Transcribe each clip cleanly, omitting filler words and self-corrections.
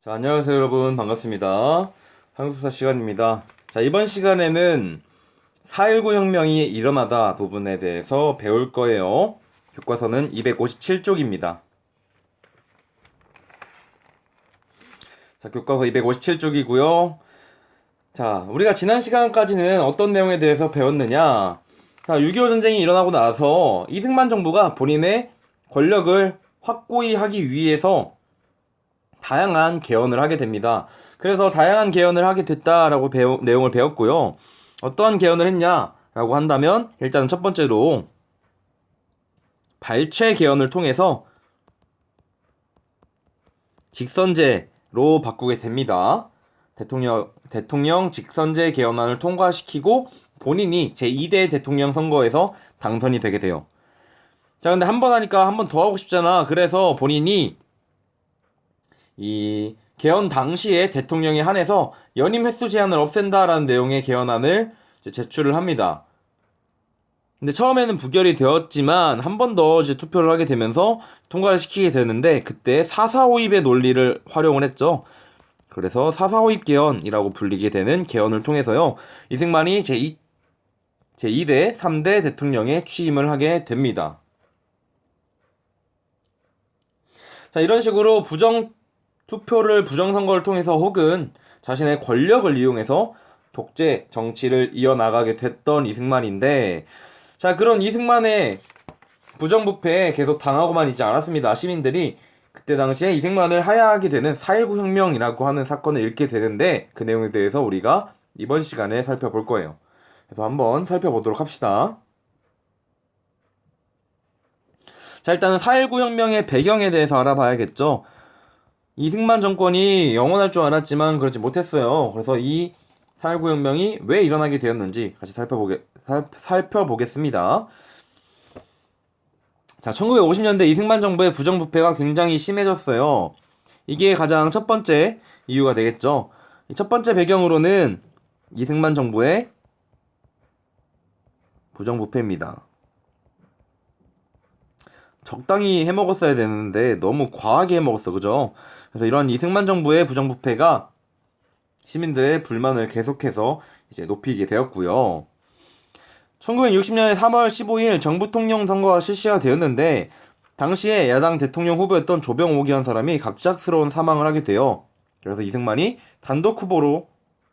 자, 안녕하세요 여러분. 반갑습니다. 한국사 시간입니다. 자, 이번 시간에는 4.19 혁명이 일어나다 부분에 대해서 배울 거예요. 교과서는 257쪽입니다. 자, 교과서 257쪽이고요. 자, 우리가 지난 시간까지는 어떤 내용에 대해서 배웠느냐. 자, 6.25 전쟁이 일어나고 나서 이승만 정부가 본인의 권력을 확고히 하기 위해서 다양한 개헌을 하게 됩니다. 그래서 다양한 개헌을 하게 됐다라고 내용을 배웠고요. 어떠한 개헌을 했냐라고 한다면 일단은 첫 번째로 발췌 개헌을 통해서 직선제로 바꾸게 됩니다. 대통령 직선제 개헌안을 통과시키고 본인이 제2대 대통령 선거에서 당선이 되게 돼요. 자, 근데 한 번 하니까 한 번 더 하고 싶잖아. 그래서 본인이 이 개헌 당시에 대통령에 한해서 연임 횟수 제한을 없앤다라는 내용의 개헌안을 제출을 합니다. 근데 처음에는 부결이 되었지만 한 번 더 투표를 하게 되면서 통과를 시키게 되는데 그때 4.4.5입의 논리를 활용을 했죠. 그래서 4.4.5입 개헌이라고 불리게 되는 개헌을 통해서요. 이승만이 제2대, 3대 대통령에 취임을 하게 됩니다. 자, 이런 식으로 부정선거를 통해서 혹은 자신의 권력을 이용해서 독재 정치를 이어나가게 됐던 이승만인데, 자, 그런 이승만의 부정부패에 계속 당하고만 있지 않았습니다. 시민들이 그때 당시에 이승만을 하야하게 되는 4.19 혁명이라고 하는 사건을 읽게 되는데 그 내용에 대해서 우리가 이번 시간에 살펴볼 거예요. 그래서 한번 살펴보도록 합시다. 자, 일단은 4.19 혁명의 배경에 대해서 알아봐야겠죠. 이승만 정권이 영원할 줄 알았지만 그렇지 못했어요. 그래서 이 4.19 혁명이 왜 일어나게 되었는지 같이 살펴보겠습니다. 자, 1950년대 이승만 정부의 부정부패가 굉장히 심해졌어요. 이게 가장 첫 번째 이유가 되겠죠. 첫 번째 배경으로는 이승만 정부의 부정부패입니다. 적당히 해먹었어야 되는데 너무 과하게 해먹었어, 그죠? 그래서 이런 이승만 정부의 부정부패가 시민들의 불만을 계속해서 이제 높이게 되었고요. 1960년에 3월 15일 정부 통령 선거가 실시가 되었는데 당시에 야당 대통령 후보였던 조병옥이라는 사람이 갑작스러운 사망을 하게 돼요. 그래서 이승만이 단독 후보로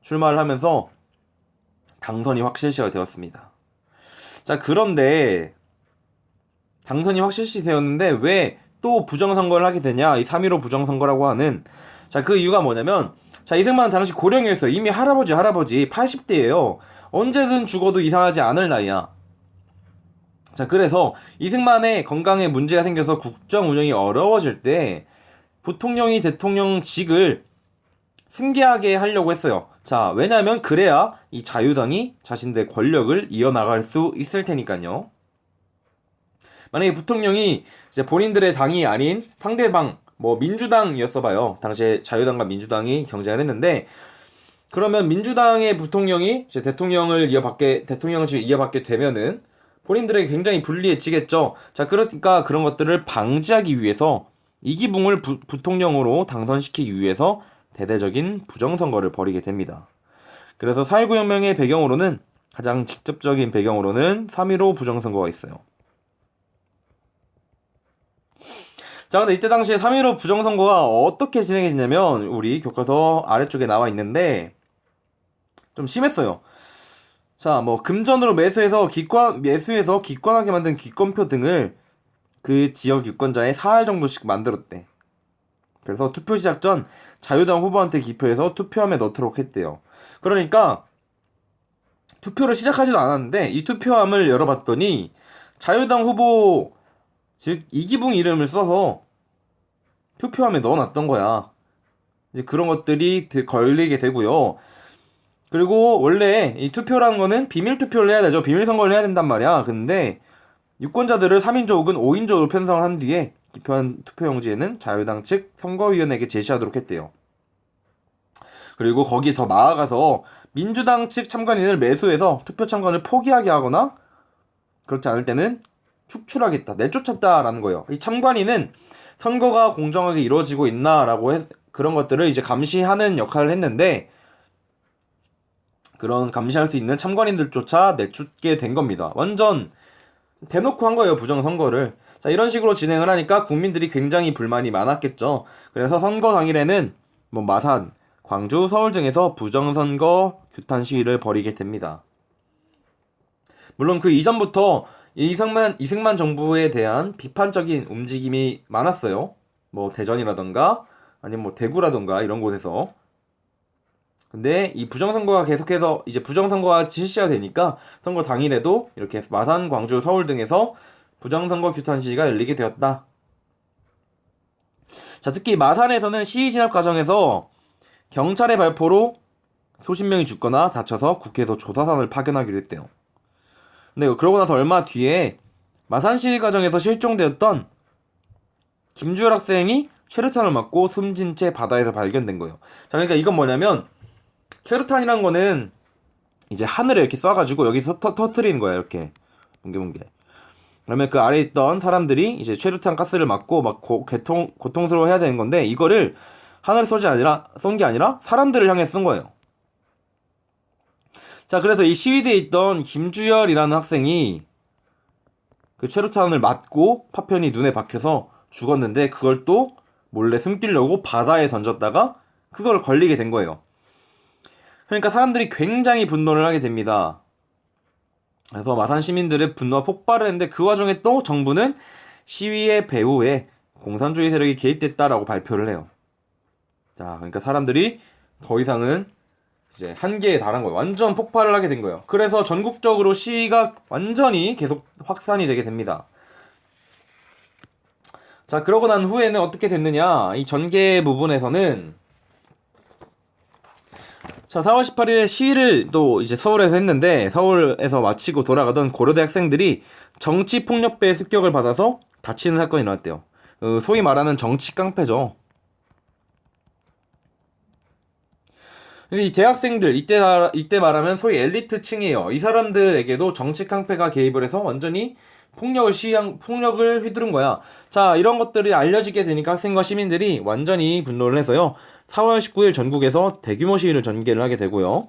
출마를 하면서 당선이 확실시가 되었습니다. 자, 그런데 당선이 확실시 되었는데 왜 또 부정선거를 하게 되냐? 이 3.15 부정선거라고 하는. 자, 그 이유가 뭐냐면, 자, 이승만은 당시 고령이었어요. 이미 할아버지 80대예요. 언제든 죽어도 이상하지 않을 나이야. 자, 그래서 이승만의 건강에 문제가 생겨서 국정 운영이 어려워질 때 부통령이 대통령직을 승계하게 하려고 했어요. 자, 왜냐면 그래야 이 자유당이 자신들의 권력을 이어나갈 수 있을 테니까요. 만약에 부통령이 이제 본인들의 당이 아닌 상대방 민주당이었어 봐요. 당시에 자유당과 민주당이 경쟁을 했는데 그러면 민주당의 부통령이 이제 대통령을 이어받게 되면은 본인들에게 굉장히 불리해지겠죠. 자, 그러니까 그런 것들을 방지하기 위해서 이기붕을 부통령으로 당선시키기 위해서 대대적인 부정선거를 벌이게 됩니다. 그래서 4.19 혁명의 배경으로는 가장 직접적인 배경으로는 3.15 부정선거가 있어요. 자, 근데 이때 당시에 3.15 부정선거가 어떻게 진행했냐면 우리 교과서 아래쪽에 나와 있는데 좀 심했어요. 자, 금전으로 매수해서 기권하게 만든 기권표 등을 그 지역 유권자의 4할 정도씩 만들었대. 그래서 투표 시작 전 자유당 후보한테 기표해서 투표함에 넣도록 했대요. 그러니까 투표를 시작하지도 않았는데 이 투표함을 열어봤더니 자유당 후보 즉 이기붕 이름을 써서 투표함에 넣어놨던 거야. 이제 그런 것들이 걸리게 되고요. 그리고 원래 이 투표라는 거는 비밀 투표를 해야 되죠. 비밀 선거를 해야 된단 말이야. 근데 유권자들을 3인조 혹은 5인조로 편성을 한 뒤에 기표한 투표용지에는 자유당 측 선거위원에게 제시하도록 했대요. 그리고 거기에 더 나아가서 민주당 측 참관인을 매수해서 투표 참관을 포기하게 하거나 그렇지 않을 때는 축출하겠다, 내쫓았다라는 거예요. 이 참관인은 선거가 공정하게 이루어지고 있나라고 그런 것들을 이제 감시하는 역할을 했는데, 그런 감시할 수 있는 참관인들조차 내쫓게 된 겁니다. 완전 대놓고 한 거예요, 부정선거를. 자, 이런 식으로 진행을 하니까 국민들이 굉장히 불만이 많았겠죠. 그래서 선거 당일에는 뭐 마산, 광주, 서울 등에서 부정선거 규탄 시위를 벌이게 됩니다. 물론 그 이전부터 이승만 정부에 대한 비판적인 움직임이 많았어요. 뭐 대전이라던가 아니면 뭐 대구라던가 이런 곳에서. 근데 이 부정선거가 계속해서 이제 부정선거가 실시가 되니까 선거 당일에도 이렇게 마산, 광주, 서울 등에서 부정선거 규탄 시위가 열리게 되었다. 자, 특히 마산에서는 시위 진압 과정에서 경찰의 발포로 수십 명이 죽거나 다쳐서 국회에서 조사단을 파견하기도 했대요. 근데 그러고 나서 얼마 뒤에 마산 시위 과정에서 실종되었던 김주열 학생이 최루탄을 맞고 숨진 채 바다에서 발견된 거예요. 자, 그러니까 이건 뭐냐면 최루탄이란 거는 이제 하늘에 이렇게 쏴가지고 여기서 터트리는 거야, 이렇게 뭉게뭉게. 그러면 그 아래에 있던 사람들이 이제 최루탄 가스를 맞고 막 고통스러워 해야 되는 건데, 이거를 하늘에 쏜 게 아니라 사람들을 향해 쏜 거예요. 자, 그래서 이 시위대에 있던 김주열이라는 학생이 그 최루탄을 맞고 파편이 눈에 박혀서 죽었는데, 그걸 또 몰래 숨기려고 바다에 던졌다가 그걸 걸리게 된 거예요. 그러니까 사람들이 굉장히 분노를 하게 됩니다. 그래서 마산 시민들의 분노가 폭발을 했는데, 그 와중에 또 정부는 시위의 배후에 공산주의 세력이 개입됐다라고 발표를 해요. 자, 그러니까 사람들이 더 이상은 이제 한계에 달한 거예요. 완전 폭발을 하게 된 거예요. 그래서 전국적으로 시위가 완전히 계속 확산이 되게 됩니다. 자, 그러고 난 후에는 어떻게 됐느냐, 이 전개 부분에서는 자, 4월 18일에 시위를 또 이제 서울에서 했는데, 서울에서 마치고 돌아가던 고려대 학생들이 정치폭력배의 습격을 받아서 다치는 사건이 일어났대요. 소위 말하는 정치 깡패죠. 이 대학생들, 이때 말하면 소위 엘리트층이에요. 이 사람들에게도 정치 깡패가 개입을 해서 완전히 폭력을 휘두른 거야. 자, 이런 것들이 알려지게 되니까 학생과 시민들이 완전히 분노를 해서요, 4월 19일 전국에서 대규모 시위를 전개를 하게 되고요.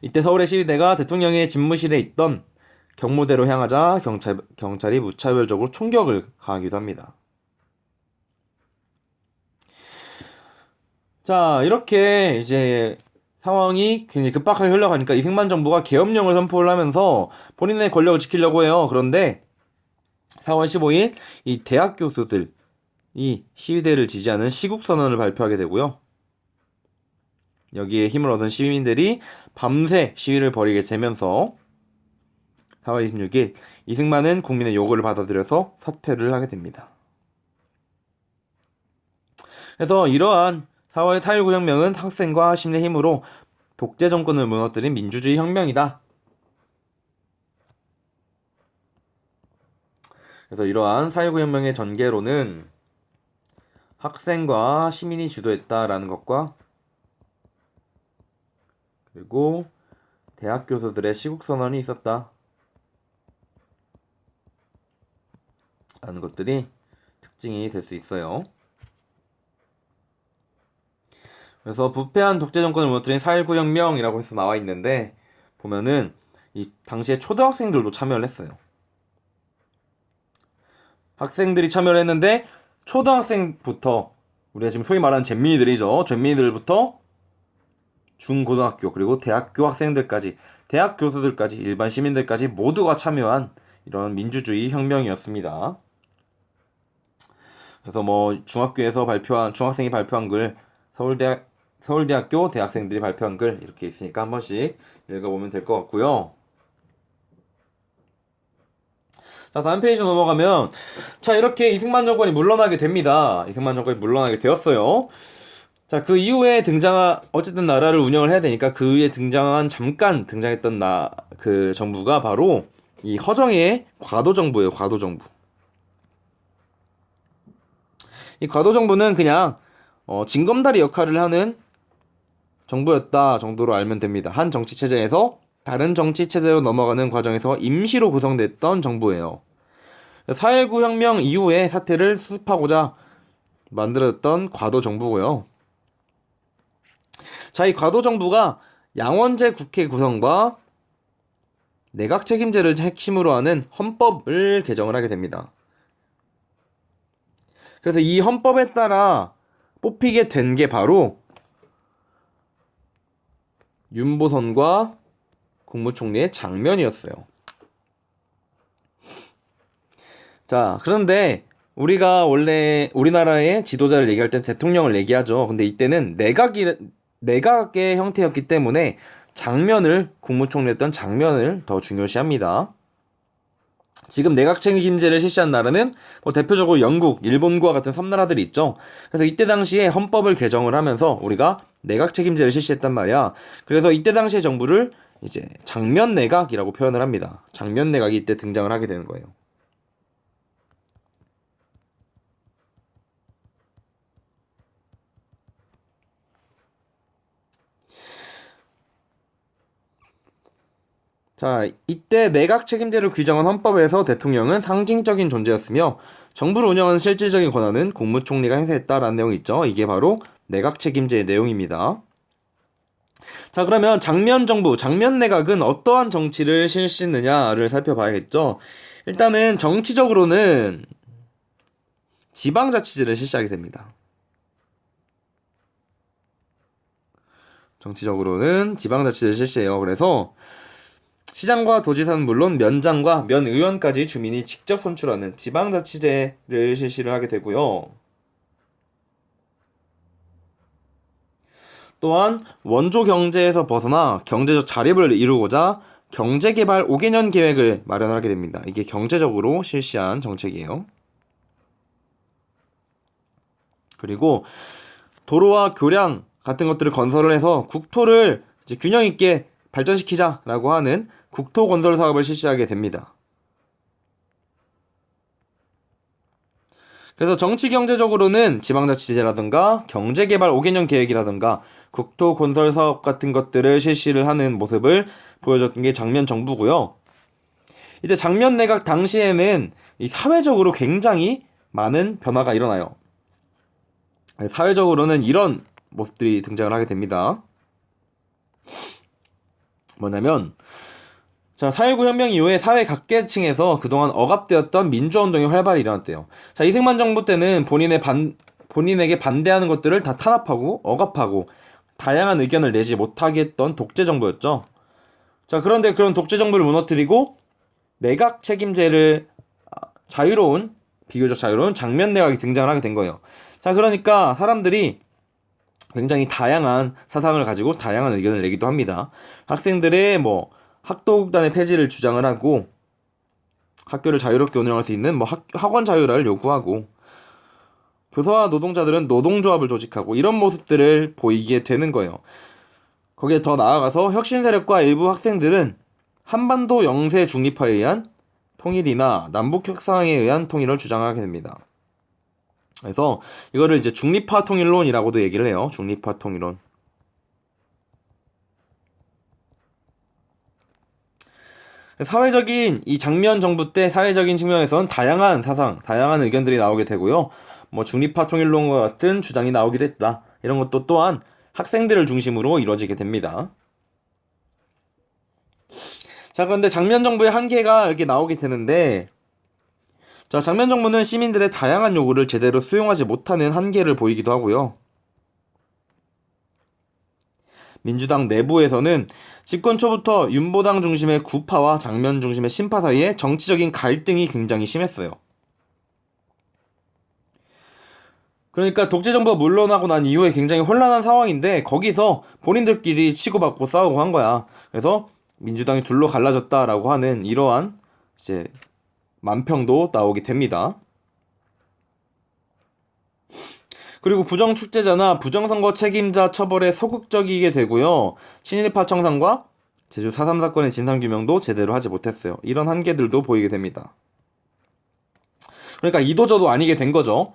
이때 서울의 시위대가 대통령의 집무실에 있던 경무대로 향하자 경찰이 무차별적으로 총격을 가하기도 합니다. 자, 이렇게 이제 상황이 굉장히 급박하게 흘러가니까 이승만 정부가 계엄령을 선포를 하면서 본인의 권력을 지키려고 해요. 그런데 4월 15일 이 대학 교수들이 시위대를 지지하는 시국선언을 발표하게 되고요. 여기에 힘을 얻은 시민들이 밤새 시위를 벌이게 되면서 4월 26일 이승만은 국민의 요구를 받아들여서 사퇴를 하게 됩니다. 그래서 이러한 4월 4.19 혁명은 학생과 시민의 힘으로 독재 정권을 무너뜨린 민주주의 혁명이다. 그래서 이러한 4.19 혁명의 전개로는 학생과 시민이 주도했다라는 것과, 그리고 대학 교수들의 시국선언이 있었다 라는 것들이 특징이 될 수 있어요. 그래서 부패한 독재 정권을 무너뜨린 4.19 혁명이라고 해서 나와 있는데, 보면은 이 당시에 초등학생들도 참여를 했어요. 학생들이 참여를 했는데 초등학생부터, 우리가 지금 소위 말하는 잼민이들이죠. 잼민이들부터 중고등학교 그리고 대학교 학생들까지, 대학 교수들까지, 일반 시민들까지 모두가 참여한 이런 민주주의 혁명이었습니다. 그래서 뭐 중학생이 발표한 글, 서울대학교 대학생들이 발표한 글 이렇게 있으니까 한 번씩 읽어보면 될 것 같고요. 자, 다음 페이지 넘어가면, 자, 이렇게 이승만 정권이 물러나게 됩니다. 이승만 정권이 물러나게 되었어요. 자, 그 이후에 어쨌든 나라를 운영을 해야 되니까 그 위에 잠깐 등장했던 그 정부가 바로 이 허정의 과도정부예요. 과도정부. 이 과도정부는 그냥 징검다리 역할을 하는 정부였다 정도로 알면 됩니다. 한 정치체제에서 다른 정치 체제로 넘어가는 과정에서 임시로 구성됐던 정부예요. 4.19 혁명 이후의 사태를 수습하고자 만들었던 과도 정부고요. 자, 이 과도 정부가 양원제 국회 구성과 내각 책임제를 핵심으로 하는 헌법을 개정을 하게 됩니다. 그래서 이 헌법에 따라 뽑히게 된 게 바로 윤보선과 국무총리의 장면이었어요. 자, 그런데 우리가 원래 우리나라의 지도자를 얘기할 땐 대통령을 얘기하죠. 근데 이때는 내각의 형태였기 때문에 국무총리였던 장면을 더 중요시합니다. 지금 내각 책임제를 실시한 나라는 대표적으로 영국, 일본과 같은 섬나라들이 있죠. 그래서 이때 당시에 헌법을 개정을 하면서 우리가 내각 책임제를 실시했단 말이야. 그래서 이때 당시의 정부를 이제 장면 내각이라고 표현을 합니다. 장면 내각이 이때 등장을 하게 되는 거예요. 자, 이때 내각 책임제를 규정한 헌법에서 대통령은 상징적인 존재였으며 정부를 운영하는 실질적인 권한은 국무총리가 행사했다라는 내용이 있죠. 이게 바로 내각 책임제의 내용입니다. 자, 그러면 장면 내각은 어떠한 정치를 실시했느냐를 살펴봐야겠죠. 일단은 정치적으로는 지방자치제를 실시하게 됩니다. 정치적으로는 지방자치제를 실시해요. 그래서 시장과 도지사는 물론 면장과 면의원까지 주민이 직접 선출하는 지방자치제를 실시를 하게 되고요. 또한 원조 경제에서 벗어나 경제적 자립을 이루고자 경제개발 5개년 계획을 마련하게 됩니다. 이게 경제적으로 실시한 정책이에요. 그리고 도로와 교량 같은 것들을 건설을 해서 국토를 이제 균형 있게 발전시키자라고 하는 국토 건설 사업을 실시하게 됩니다. 그래서 정치 경제적으로는 지방자치제라든가 경제개발 5개년 계획이라든가 국토 건설 사업 같은 것들을 실시를 하는 모습을 보여줬던 게 장면 정부고요. 이때 장면 내각 당시에는 이 사회적으로 굉장히 많은 변화가 일어나요. 사회적으로는 이런 모습들이 등장을 하게 됩니다. 뭐냐면 자, 4.19 혁명 이후에 사회 각계층에서 그동안 억압되었던 민주화운동이 활발히 일어났대요. 자, 이승만 정부 때는 본인에게 반대하는 것들을 다 탄압하고 억압하고 다양한 의견을 내지 못하게 했던 독재 정부였죠. 자, 그런데 그런 독재 정부를 무너뜨리고 내각 책임제를 비교적 자유로운 장면 내각이 등장을 하게 된 거예요. 자, 그러니까 사람들이 굉장히 다양한 사상을 가지고 다양한 의견을 내기도 합니다. 학생들의 학도극단의 폐지를 주장을 하고 학교를 자유롭게 운영할 수 있는 학원 자유를 요구하고 교사와 노동자들은 노동조합을 조직하고 이런 모습들을 보이게 되는 거예요. 거기에 더 나아가서 혁신 세력과 일부 학생들은 한반도 영세 중립화에 의한 통일이나 남북 협상에 의한 통일을 주장하게 됩니다. 그래서 이거를 이제 중립화 통일론이라고도 얘기를 해요. 중립화 통일론. 사회적인 이 장면 정부 때 사회적인 측면에서는 다양한 사상, 다양한 의견들이 나오게 되고요. 중립화 통일론과 같은 주장이 나오기도 했다. 이런 것도 또한 학생들을 중심으로 이루어지게 됩니다. 자, 그런데 장면 정부의 한계가 이렇게 나오게 되는데, 자, 장면 정부는 시민들의 다양한 요구를 제대로 수용하지 못하는 한계를 보이기도 하고요. 민주당 내부에서는 집권 초부터 윤보당 중심의 구파와 장면 중심의 신파 사이에 정치적인 갈등이 굉장히 심했어요. 그러니까 독재 정부가 물러나고 난 이후에 굉장히 혼란한 상황인데 거기서 본인들끼리 치고받고 싸우고 한 거야. 그래서 민주당이 둘로 갈라졌다라고 하는 이러한 이제 만평도 나오게 됩니다. 그리고 부정축제자나 부정선거 책임자 처벌에 소극적이게 되고요. 친일파 청산과 제주 4.3 사건의 진상규명도 제대로 하지 못했어요. 이런 한계들도 보이게 됩니다. 그러니까 이도저도 아니게 된 거죠.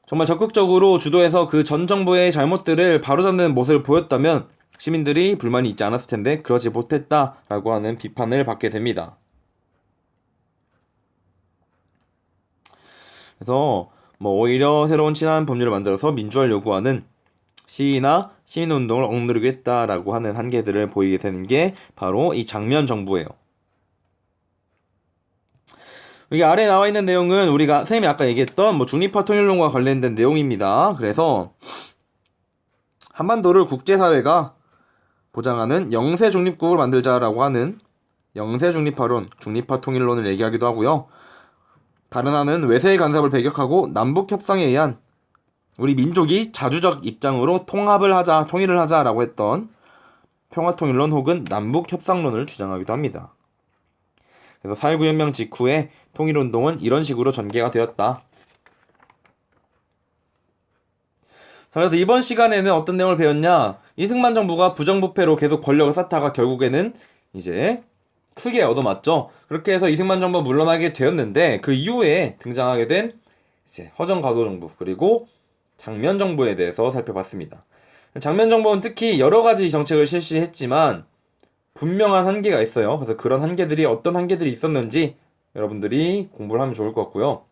정말 적극적으로 주도해서 그 전 정부의 잘못들을 바로잡는 모습을 보였다면 시민들이 불만이 있지 않았을 텐데 그러지 못했다라고 하는 비판을 받게 됩니다. 그래서 뭐 오히려 새로운 친한 법률을 만들어서 민주화를 요구하는 시위나 시민운동을 억누르겠다라고 하는 한계들을 보이게 되는 게 바로 이 장면 정부예요. 여기 아래 나와 있는 내용은 우리가 선생님이 아까 얘기했던 뭐 중립화 통일론과 관련된 내용입니다. 그래서 한반도를 국제사회가 보장하는 영세 중립국을 만들자라고 하는 영세 중립화론, 중립화 통일론을 얘기하기도 하고요. 다른 하나는 외세의 간섭을 배격하고 남북 협상에 의한 우리 민족이 자주적 입장으로 통합을 하자, 통일을 하자라고 했던 평화통일론 혹은 남북협상론을 주장하기도 합니다. 그래서 4.19 혁명 직후에 통일운동은 이런 식으로 전개가 되었다. 자, 그래서 이번 시간에는 어떤 내용을 배웠냐? 이승만 정부가 부정부패로 계속 권력을 쌓다가 결국에는 이제 크게 얻어맞죠. 그렇게 해서 이승만 정부가 물러나게 되었는데 그 이후에 등장하게 된 이제 허정가도 정부 그리고 장면 정부에 대해서 살펴봤습니다. 장면 정부는 특히 여러 가지 정책을 실시했지만 분명한 한계가 있어요. 그래서 그런 한계들이 어떤 한계들이 있었는지 여러분들이 공부를 하면 좋을 것 같고요.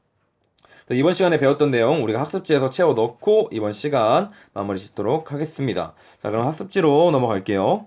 이번 시간에 배웠던 내용 우리가 학습지에서 채워 넣고 이번 시간 마무리 짓도록 하겠습니다. 자, 그럼 학습지로 넘어갈게요.